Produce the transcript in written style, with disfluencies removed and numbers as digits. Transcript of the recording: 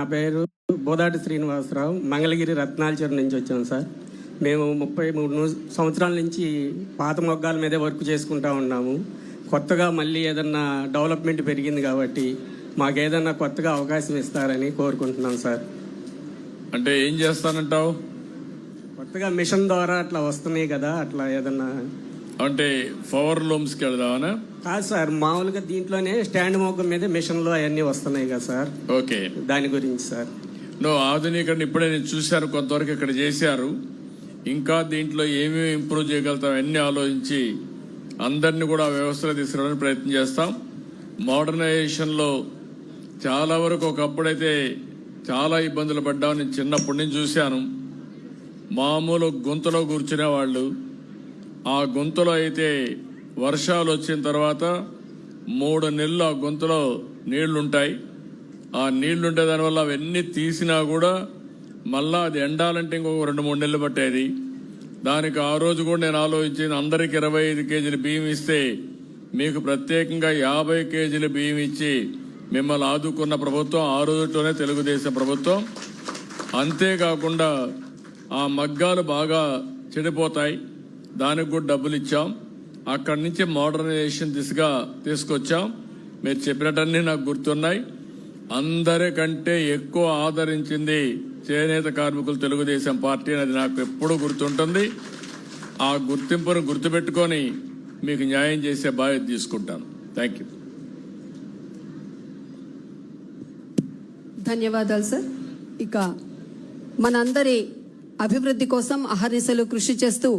నా పేరు బోదాటి శ్రీనివాసరావు, మంగళగిరి రత్నాలచెరు నుంచి వచ్చాం సార్. మేము 33 సంవత్సరాల నుంచి పాత మొగ్గాల మీదే వర్క్ చేసుకుంటూ ఉన్నాము. కొత్తగా మళ్ళీ ఏదన్నా డెవలప్మెంట్ పెరిగింది కాబట్టి మాకు ఏదన్నా కొత్తగా అవకాశం ఇస్తారని కోరుకుంటున్నాం సార్. అంటే ఏం చేస్తానంటావు? కొత్తగా మిషన్ ద్వారా అట్లా వస్తున్నాయి కదా, అట్లా ఏదన్నా అంటే పవర్ లూమ్స్కి వెళదామనా? కాదు సార్, మామూలుగా దీంట్లోనే స్టాండ్ మొగ్గ మీద మిషన్లు అవన్నీ వస్తున్నాయి కదా సార్. ఓకే, దాని గురించి సార్. ఆధునీకరణ ఇప్పుడే నేను చూశాను, కొంతవరకు ఇక్కడ చేశారు. ఇంకా దీంట్లో ఏమేమి ఇంప్రూవ్ చేయగలుగుతాం అన్నీ ఆలోచించి అందరినీ కూడా వ్యవస్థలో తీసుకురావడానికి ప్రయత్నం చేస్తాం. మోడర్నైజేషన్లో చాలా వరకు ఒకప్పుడైతే చాలా ఇబ్బందులు పడ్డాం. నేను చిన్నప్పటి నుంచి చూశాను. మామూలు గుంతలో కూర్చునే వాళ్ళు, ఆ గుంతలో అయితే వర్షాలు వచ్చిన తర్వాత 3 నెలలు ఆ గుంతలో నీళ్లుంటాయి. ఆ నీళ్లుంటే దానివల్ల అవన్నీ తీసినా కూడా మళ్ళా అది ఎండాలంటే ఇంకొక 2-3 నెలలు పట్టేది. దానికి ఆ రోజు కూడా నేను ఆలోచించింది, అందరికి 25 కేజీల బియ్యం ఇస్తే మీకు ప్రత్యేకంగా 50 కేజీల బియ్యం ఇచ్చి మిమ్మల్ని ఆదుకున్న ప్రభుత్వం ఆ రోజులోనే తెలుగుదేశం ప్రభుత్వం. అంతేకాకుండా ఆ మగ్గాలు బాగా చెడిపోతాయి, దానికి కూడా డబ్బులు ఇచ్చాం. అక్కడి నుంచి మోడర్నైజేషన్ దిశగా తీసుకొచ్చాం. మీరు చెప్పినట్టన్నీ నాకు గుర్తున్నాయి. అందరికంటే ఎక్కువ ఆదరించింది చేనేత కార్మికులు తెలుగుదేశం పార్టీ అనేది నాకు ఎప్పుడూ గుర్తుంటుంది. ఆ గుర్తింపును గుర్తుపెట్టుకొని మీకు న్యాయం చేసే బాధ్యత తీసుకుంటాను. Thank you. ధన్యవాదాలు సార్. ఇక మనందరి అభివృద్ధి కోసం అహర్నిశలు కృషి చేస్తూ